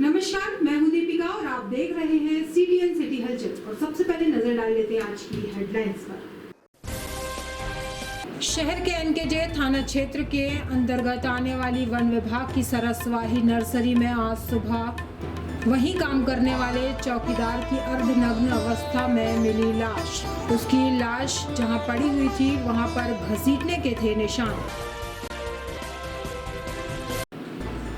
नमस्कार, मैं हूं दीपिका और आप देख रहे हैं CTN सिटी हलचल। और सबसे पहले नजर डाल लेते हैं आज की हेडलाइंस पर। शहर के एनकेजे थाना क्षेत्र के अंतर्गत आने वाली वन विभाग की सरसवाही नर्सरी में आज सुबह वहीं काम करने वाले चौकीदार की अर्धनग्न अवस्था में मिली लाश। उसकी लाश जहां पड़ी हुई थी वहां पर घसीटने के थे निशान।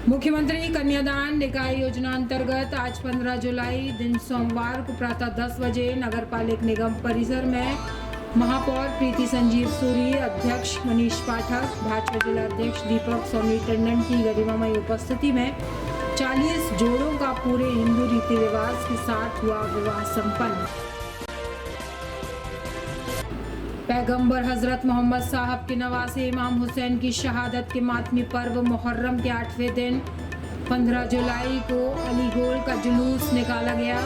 मुख्यमंत्री कन्यादान निकाय योजना अंतर्गत आज 15 जुलाई दिन सोमवार को प्रातः 10 बजे नगर पालिक निगम परिसर में महापौर प्रीति संजीव सूरी, अध्यक्ष मनीष पाठक, भाजपा जिला अध्यक्ष दीपक सोनी टंडन की गरिमामयी उपस्थिति में 40 जोड़ों का पूरे हिंदू रीति रिवाज के साथ हुआ विवाह संपन्न। पैगंबर हजरत मोहम्मद साहब के नवासे इमाम हुसैन की शहादत के मातमी पर्व मुहर्रम के 8वें दिन 15 जुलाई को अलीगोल का जुलूस निकाला गया।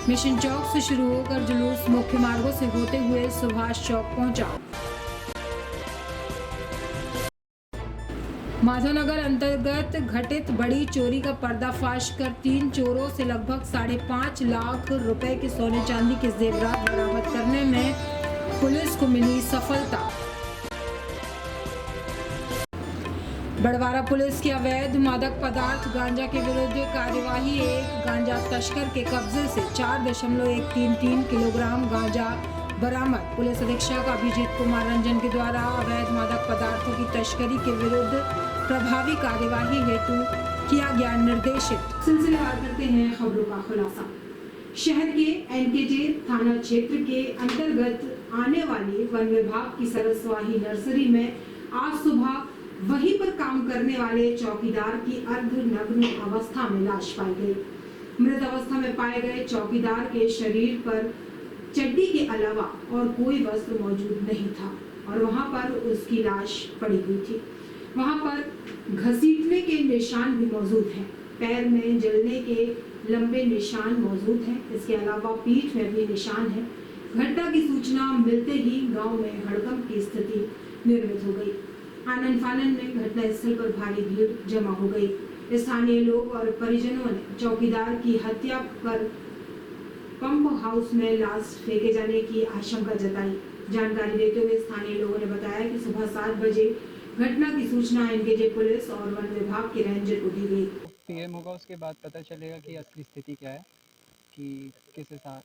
मिशन चौक से शुरू होकर जुलूस मुख्य मार्गों से होते हुए सुभाष चौक पहुंचा। माधवनगर अंतर्गत घटित बड़ी चोरी का पर्दाफाश कर 3 चोरों से लगभग 5.5 लाख रुपए के सोने चांदी के जेवरात बरामद करने में पुलिस को मिली सफलता। बड़वारा पुलिस की अवैध मादक पदार्थ गांजा के विरुद्ध कार्यवाही। एक गांजा तस्कर के कब्जे से 4.133 किलोग्राम गांजा बरामद। पुलिस अधीक्षक अभिजीत कुमार रंजन के द्वारा अवैध मादक पदार्थों की तस्करी के विरुद्ध प्रभावी कार्यवाही हेतु किया गया निर्देशित। सिलसिलेवार करते हैं खबरों का खुलासा। शहर के एनकेजे थाना क्षेत्र के अंतर्गत आने वाली वन विभाग की सरसवाही नर्सरी में आज सुबह वहीं पर काम करने वाले चौकीदार की अर्धनग्न अवस्था में लाश पाई गई। मृत अवस्था में पाए गए चौकीदार के शरीर पर चड्डी के अलावा और कोई वस्त्र मौजूद नहीं था और वहां पर उसकी लाश पड़ी हुई थी। वहां पर घसीटने के निशान भी मौजूद हैं। पैर में जलने के लंबे निशान मौजूद हैं। इसके अलावा पीठ में भी निशान है। घटना की सूचना मिलते ही गांव में हड़कंप की स्थिति निर्मित हो गई। आनन फानन में घटनास्थल पर भारी भीड़ जमा हो गई। स्थानीय लोग और परिजनों ने चौकीदार की हत्या कर पंप हाउस में लाश फेंके जाने की आशंका जताई। जानकारी देते हुए स्थानीय लोगों ने बताया कि सुबह 7 बजे घटना की सूचना एनकेजे पुलिस और वन विभाग के रेंजर को दी गई। पीएम होगा, उसके बाद पता चलेगा कि असली स्थिति क्या है, कि किस साथ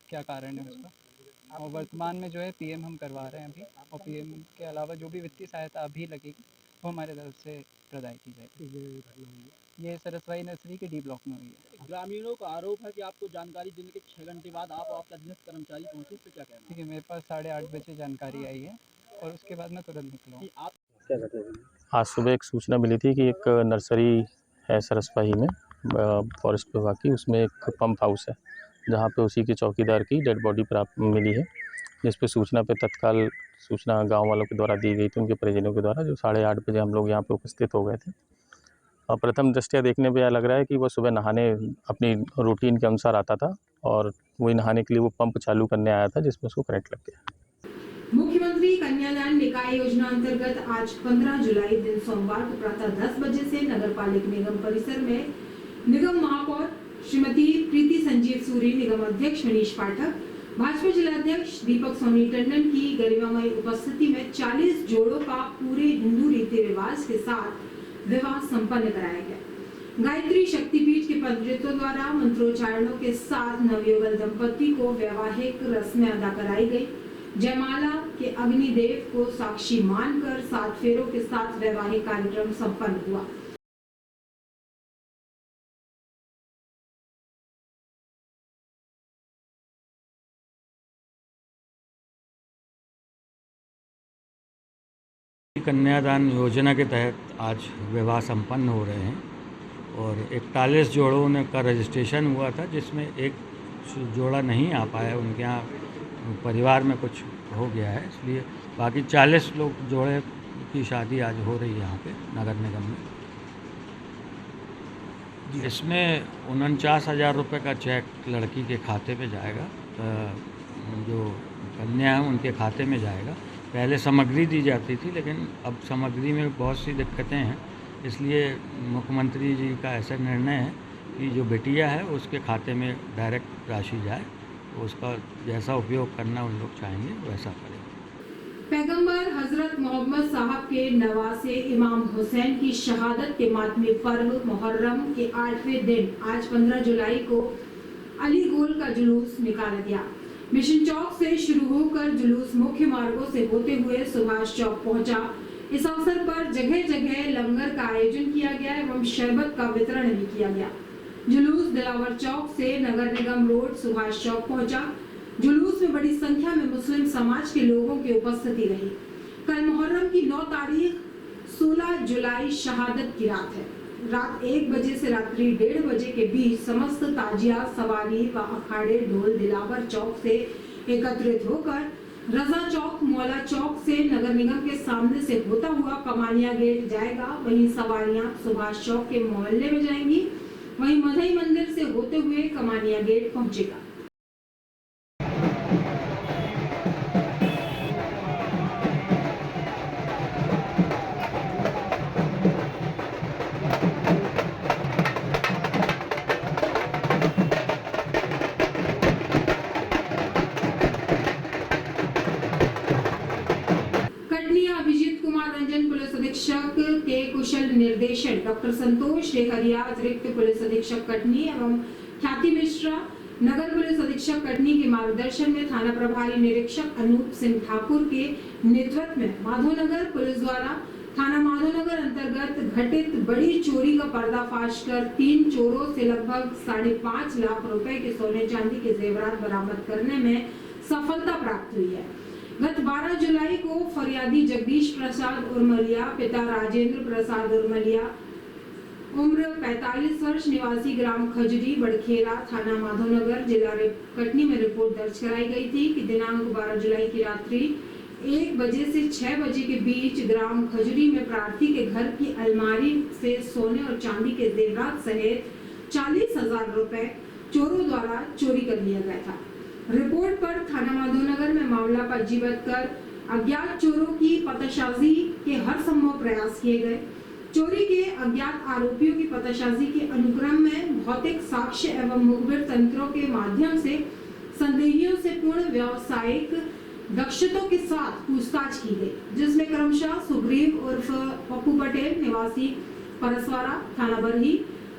क्या कारण है उसका। और वर्तमान में जो है पीएम हम करवा रहे हैं अभी, और पीएम के अलावा जो भी वित्तीय सहायता अभी लगेगी वो हमारे तरफ से प्रदान की जाएगी। ये सरसवाई नर्सरी के डी ब्लॉक में हुई है। ग्रामीणों का आरोप है कि आपको जानकारी देने के 6 घंटे बाद आप आपके अधीनस्थ कर्मचारी पहुंचे, इस पे क्या कहना है? ठीक है, मेरे पास 8:30 बजे जानकारी आई है और उसके बाद मैं तुरंत निकला। आप आज सुबह एक सूचना मिली थी कि एक नर्सरी है सरसवाही में फॉरेस्ट विभाग की, उसमें एक पंप हाउस है जहाँ पे उसी के चौकीदार की डेड बॉडी प्राप्त मिली है। जिस पे सूचना पे तत्काल सूचना गांव वालों के द्वारा दी गई थी, उनके परिजनों के द्वारा, जो 8:30 बजे हम लोग यहाँ पे उपस्थित हो गए थे। और प्रथम दृष्टया देखने पे यह लग रहा है कि वो सुबह नहाने अपनी रूटीन के अनुसार आता था और वही नहाने के लिए वो पंप चालू करने आया था, जिसमें उसको करंट लग गया। मुख्यमंत्री कन्यादान निकाय योजना अंतर्गत आज 15 जुलाई दिन सोमवार को प्रातः 10 बजे से नगर पालिक निगम परिसर में निगम महापौर श्रीमती प्रीति संजीव सूरी, निगम अध्यक्ष मनीष पाठक, भाजपा जिला अध्यक्ष दीपक सोनी टंडन की गरिमामयी उपस्थिति में 40 जोड़ों का पूरे हिंदू रीति रिवाज के साथ विवाह संपन्न कराया गया। गायत्री शक्तिपीठ के पंडितों द्वारा मंत्रोच्चारणों के साथ नवयुगल दंपति को वैवाहिक रस्में अदा कराई गई। जयमाला के अग्निदेव को साक्षी मानकर 7 फेरों के साथ वैवाहिक कार्यक्रम संपन्न हुआ। कन्यादान योजना के तहत आज विवाह संपन्न हो रहे हैं और 41 जोड़ों ने का रजिस्ट्रेशन हुआ था, जिसमें एक जोड़ा नहीं आ पाया, उनके यहाँ परिवार में कुछ हो गया है, इसलिए बाकी 40 लोग जोड़े की शादी आज हो रही है यहाँ पे नगर निगम में। इसमें 49,000 रुपये का चेक लड़की के खाते पे जाएगा, जो कन्या है उनके खाते में जाएगा। पहले सामग्री दी जाती थी, लेकिन अब सामग्री में बहुत सी दिक्कतें हैं, इसलिए मुख्यमंत्री जी का ऐसा निर्णय है की जो बिटिया है उसके खाते में डायरेक्ट राशि जाए, तो उसका जैसा उपयोग करना उन लोग चाहेंगे वैसा करें। पैगंबर हजरत मोहम्मद साहब के नवासे इमाम हुसैन की शहादत के मातमी पर्व मुहर्रम के 8वें दिन आज 15 जुलाई को अली गोल का जुलूस निकाला गया। मिशन चौक से शुरू होकर जुलूस मुख्य मार्गों से होते हुए सुभाष चौक पहुंचा। इस अवसर पर जगह जगह लंगर का आयोजन किया गया एवं शरबत का वितरण भी किया गया। जुलूस दिलावर चौक से नगर निगम रोड सुभाष चौक पहुंचा। जुलूस में बड़ी संख्या में मुस्लिम समाज के लोगों की उपस्थिति रही। कल मुहर्रम की 9 तारीख 16 जुलाई शहादत की रात है। रात 1 बजे से रात्रि 1:30 बजे के बीच समस्त ताजिया सवारी व अखाड़े ढोल दिलावर चौक से एकत्रित होकर रजा चौक मौला चौक से नगर निगम के सामने से होता हुआ कमानिया गेट जाएगा। वहीं सवारियां सुभाष चौक के मोहल्ले में जाएंगी। वहीं मधई मंदिर से होते हुए कमानिया गेट पहुंचेगा। पुलिस अधीक्षक के कुशल निर्देशन डॉक्टर संतोष रेहरिया, अतिरिक्त पुलिस अधीक्षक कटनी एवं ख्याति मिश्रा, नगर पुलिस अधीक्षक कटनी के मार्गदर्शन में थाना प्रभारी निरीक्षक अनूप सिंह ठाकुर के नेतृत्व में माधोनगर पुलिस द्वारा थाना माधोनगर अंतर्गत घटित बड़ी चोरी का पर्दाफाश कर 3 चोरों से लगभग 5.5 लाख रुपए के सोने चांदी के जेवरात बरामद करने में सफलता प्राप्त हुई है। गत 12 जुलाई को फरियादी जगदीश प्रसाद उर्मलिया, पिता राजेंद्र प्रसाद उर्मलिया, उम्र 45 वर्ष, निवासी ग्राम खजरी बड़खेरा, थाना माधोनगर, जिला कटनी में रिपोर्ट दर्ज कराई गई थी कि दिनांक 12 जुलाई की रात्रि 1 बजे से 6 बजे के बीच ग्राम खजरी में प्रार्थी के घर की अलमारी से सोने और चांदी के जेवरात सहित 40,000 रुपए चोरों द्वारा चोरी कर लिया गया था। रिपोर्ट पर थाना माधोनगर में मामला पंजीबद्ध कर अज्ञात चोरों की पताशाजी के हर संभव प्रयास किए गए। चोरी के अज्ञात आरोपियों की पताशाजी के अनुक्रम में भौतिक साक्ष्य एवं मुखबिर तंत्रों के माध्यम से संदेहियों से पूर्ण व्यावसायिक दक्षताओं के साथ पूछताछ की गई, जिसमें क्रमशः सुग्रीव उर्फ पप्पू पटेल निवासी परसवाड़ा थाना बरही,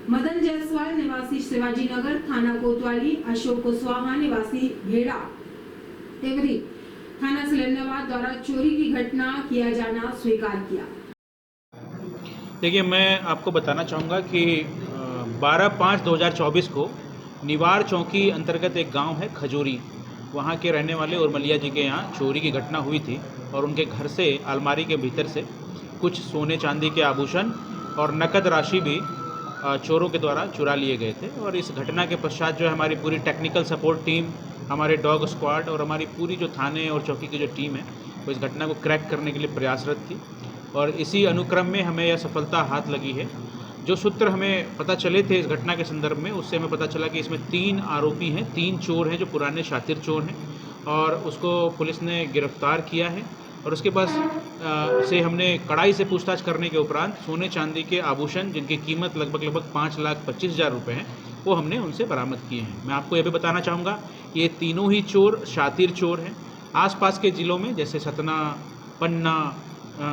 मदन जायसवाल निवासी शिवाजी नगर थाना कोतवाली, अशोक कुशवाहा निवासी भेड़ा तेवरी थाना सिलंदराबाद द्वारा चोरी की घटना किया जाना स्वीकार किया। देखिए, मैं आपको बताना चाहूँगा कि 12/5/2024 को निवार चौकी अंतर्गत एक गांव है खजूरी, वहाँ के रहने वाले उर्मलिया जी के यहाँ चोरी की घटना हुई थी और उनके घर से अलमारी के भीतर से कुछ सोने चांदी के आभूषण और नकद राशि भी चोरों के द्वारा चुरा लिए गए थे। और इस घटना के पश्चात जो है हमारी पूरी टेक्निकल सपोर्ट टीम, हमारे डॉग स्क्वाड और हमारी पूरी जो थाने और चौकी की जो टीम है वो इस घटना को क्रैक करने के लिए प्रयासरत थी और इसी अनुक्रम में हमें यह सफलता हाथ लगी है। जो सूत्र हमें पता चले थे इस घटना के संदर्भ में, उससे हमें पता चला कि इसमें 3 आरोपी हैं, 3 चोर हैं जो पुराने शातिर चोर हैं और उसको पुलिस ने गिरफ्तार किया है। और उसके बाद से हमने कड़ाई से पूछताछ करने के उपरांत सोने चांदी के आभूषण जिनकी कीमत लगभग 5,25,000 रुपये है वो हमने उनसे बरामद किए हैं। मैं आपको यह भी बताना चाहूँगा ये तीनों ही चोर शातिर चोर हैं। आसपास के ज़िलों में जैसे सतना, पन्ना,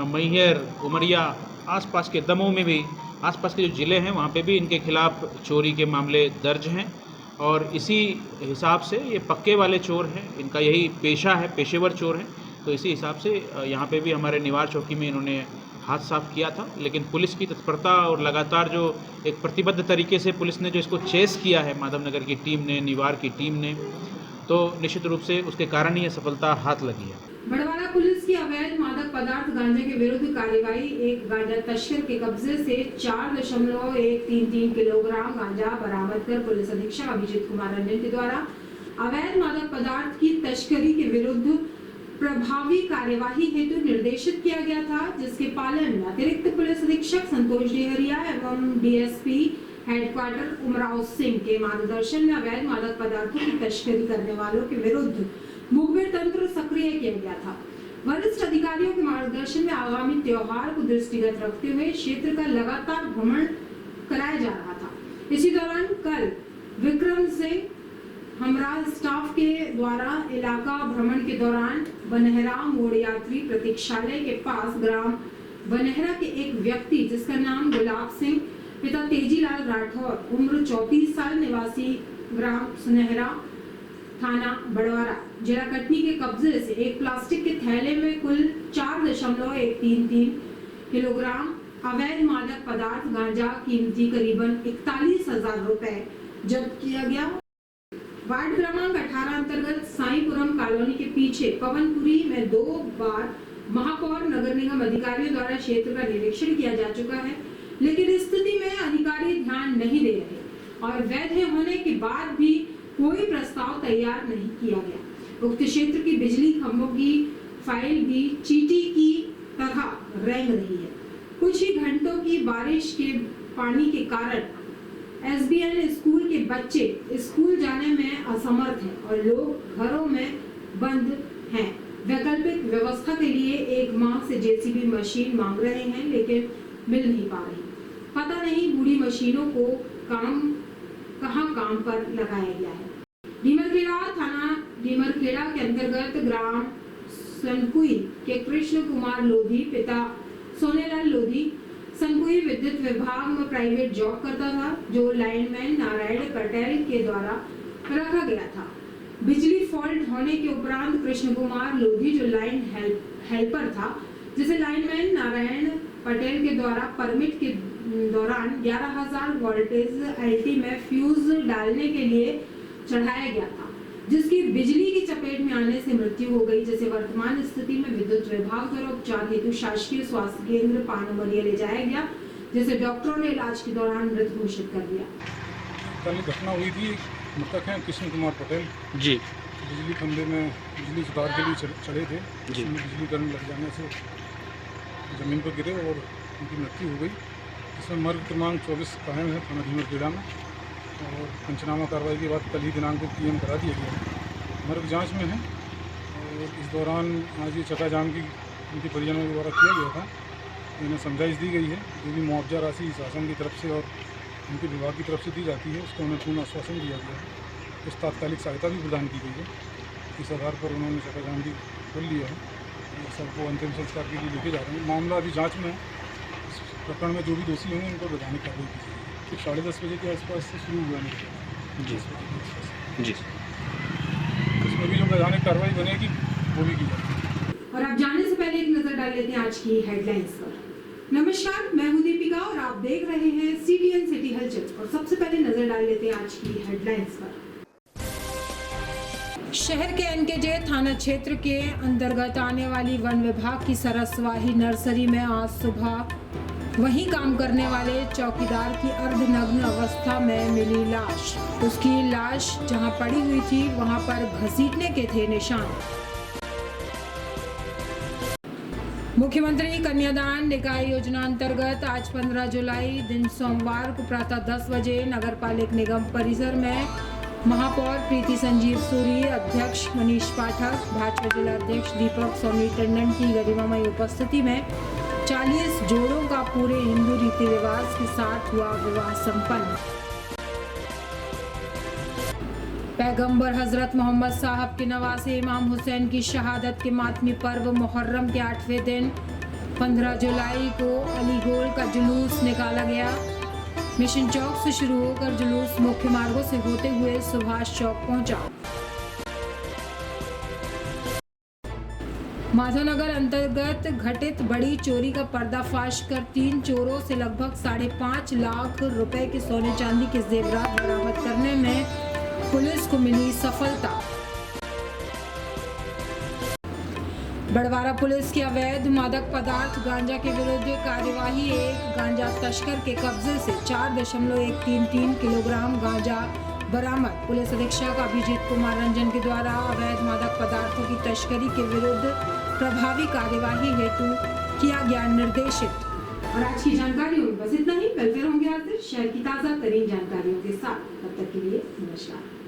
मैहर, उमरिया, आसपास के दमोह में भी आसपास के जो ज़िले हैं वहाँ पे भी इनके खिलाफ़ चोरी के मामले दर्ज हैं और इसी हिसाब से ये पक्के वाले चोर हैं, इनका यही पेशा है, पेशेवर चोर हैं। तो इसी हिसाब से यहाँ पे भी हमारे निवार चौकी में इन्होंने हाथ साफ किया था। लेकिन पुलिस की तत्परता और लगातार जो एक प्रतिबद्ध तरीके से पुलिस ने जो इसको चेस किया है माधवनगर की टीम ने, निवार की टीम ने, तो निश्चित रूप से उसके कारण ही ये सफलता हाथ लगी है। बड़वाला पुलिस की अवैध मादक पदार्थ गांजा के विरुद्ध कार्यवाही। एक गांजा तस्कर के कब्जे से 4.133 किलोग्राम गांजा बरामद कर पुलिस अधीक्षक अभिजीत कुमार रंजन के द्वारा अवैध मादक पदार्थ की तस्करी के विरुद्ध प्रभावी कार्यवाही हेतु निर्देशित किया गया था, जिसके पालन में अतिरिक्त पुलिस अधीक्षक संतोष डेहरिया एवं डीएसपी हेडक्वार्टर उमराव सिंह के मार्गदर्शन में अवैध मादक पदार्थों की तस्करी करने वालों के विरुद्ध मुखबिर तंत्र सक्रिय किया गया था। वरिष्ठ अधिकारियों के मार्गदर्शन में आगामी त्योहार को दृष्टिगत रखते हुए क्षेत्र का लगातार भ्रमण कराया जा रहा था। इसी दौरान कल विक्रम सिंह हमरा स्टाफ के द्वारा इलाका भ्रमण के दौरान बनहरा मोड़ यात्री प्रतीक्षालय के पास ग्राम बनहरा के एक व्यक्ति जिसका नाम गुलाब सिंह पिता तेजीलाल राठौर उम्र 34 साल निवासी ग्राम सुनहरा थाना बड़वारा जिला कटनी के कब्जे से एक प्लास्टिक के थैले में कुल 4.133 किलोग्राम अवैध मादक पदार्थ गांजा कीमती करीबन 41,000 रुपए जब्त किया गया। वार्ड क्रमांक 18 अंतर्गत साईपुरम कॉलोनी के पीछे पवनपुरी में 2 बार महापौर नगर निगम अधिकारियों द्वारा क्षेत्र का निरीक्षण किया जा चुका है, लेकिन इस स्थिति में अधिकारी ध्यान नहीं दे रहे और वैध होने के बाद भी कोई प्रस्ताव तैयार नहीं किया गया। उक्त क्षेत्र की बिजली खंभों की फाइल भी चींटी की तरह रेंग रही है। कुछ ही घंटों की बारिश के पानी के कारण SBN स्कूल के बच्चे स्कूल जाने में असमर्थ हैं और लोग घरों में बंद हैं। वैकल्पिक व्यवस्था के लिए 1 माह से JCB मशीन मांग रहे हैं, लेकिन मिल नहीं पा रही। पता नहीं बूढ़ी मशीनों को कहां काम पर लगाया गया है। डीमरखेड़ा थाना डीमरखेड़ा के अंतर्गत ग्राम सनकुई के कृष्ण कुमार लोधी पिता सोनेलाल लोधी सनकुई विद्युत विभाग में प्राइवेट जॉब करता था, जो लाइनमैन नारायण पटेल के द्वारा रखा गया था। बिजली फॉल्ट होने के उपरांत कृष्ण कुमार लोधी जो लाइन हेल्पर था, जिसे लाइनमैन नारायण पटेल के द्वारा परमिट के दौरान 11,000 वोल्टेज LT में फ्यूज डालने के लिए चढ़ाया गया था, जिसकी बिजली की चपेट में आने से मृत्यु हो गई, जिसे वर्तमान स्थिति में विद्युत विभाग द्वारा उपचार हेतु शासकीय स्वास्थ्य केंद्र पानमरिया ले जाया गया, जिसे डॉक्टरों ने इलाज के दौरान मृत घोषित कर दिया। कल घटना हुई थी, मृतक हैं कृष्ण कुमार पटेल जी। बिजली खंभे में बिजली सुधार के लिए चढ़े थे, जिसमें बिजली करंट लग जाने से ज़मीन पर गिरे और उनकी मृत्यु हो गई। इसमें मर्ग क्रमांक 24 कायम है थाना डीमरखेड़ा में और पंचनामा कार्रवाई के बाद कल ही दिनांक को PM करा दिया गया है। मर्ग जांच में है और इस दौरान आज ये चक्का जाम की उनके परिजनों द्वारा किया गया था। इन्हें समझाइश दी गई है, जो भी मुआवजा राशि शासन की तरफ से और उनके विभाग की तरफ से दी जाती है, उसको उन्हें पूर्ण आश्वासन दिया गया है। कुछ तात्कालिक सहायता भी प्रदान की गई है। इस आधार पर उन्होंने चक्का जाम भी खोल लिया है और सबको अंतिम संस्कार के लिए लेके जा रहे हैं। मामला अभी जाँच में है। इस प्रकरण में जो भी दोषी होंगे उनको वैधानिक कार्रवाई की जाएगी। 10:30 बजे के आसपास से शुरू हुआ है जी जी। इसमें भी जो वैधानिक कार्रवाई बनेगी वो भी की जाएगी। और आप जाने से पहले एक नजर डाल लेते हैं आज की हेडलाइंस पर। नमस्कार, मैं हूं दीपिका और आप देख रहे हैं CTN सिटी हलचल। और सबसे पहले नजर डाल लेते हैं आज की हेडलाइंस पर। शहर के NKJ थाना क्षेत्र के अंतर्गत आने वाली वन विभाग की सरसवाही नर्सरी में आज सुबह वहीं काम करने वाले चौकीदार की अर्धनग्न अवस्था में मिली लाश। उसकी लाश जहां पड़ी हुई थी वहां पर घसीटने के थे निशान। मुख्यमंत्री कन्यादान निकाय योजना अंतर्गत आज 15 जुलाई दिन सोमवार को प्रातः 10 बजे नगरपालिक निगम परिसर में महापौर प्रीति संजीव सूरी, अध्यक्ष मनीष पाठक, भाजपा जिला अध्यक्ष दीपक सोनी टंडन की गरिमामय उपस्थिति में 40 जोड़ों का पूरे हिंदू रीति रिवाज के साथ हुआ विवाह संपन्न। पैगंबर हजरत मोहम्मद साहब के नवासे इमाम हुसैन की शहादत के मातमी पर्व मुहर्रम के 8वें दिन 15 जुलाई को अलीगोल का जुलूस निकाला गया। मिशन चौक से शुरू होकर जुलूस मुख्य मार्गों से होते हुए सुभाष चौक पहुंचा। माधवनगर अंतर्गत घटित बड़ी चोरी का पर्दाफाश कर 3 चोरों से लगभग 5.5 लाख रुपए के सोने चांदी के जेवरात बरामद करने में पुलिस को मिली सफलता। बड़वारा पुलिस की अवैध मादक पदार्थ गांजा के विरुद्ध कार्यवाही। एक गांजा तस्कर के कब्जे से 4.133 किलोग्राम गांजा बरामद। पुलिस अधीक्षक अभिजीत कुमार रंजन के द्वारा अवैध मादक पदार्थों की तस्करी के विरुद्ध प्रभावी कार्यवाही हेतु किया गया निर्देशित। और आज की जानकारियों में बस इतना ही। कल फिर होंगे हाजिर शहर की ताज़ा तरीन जानकारियों के साथ। तब तक के लिए नमस्कार।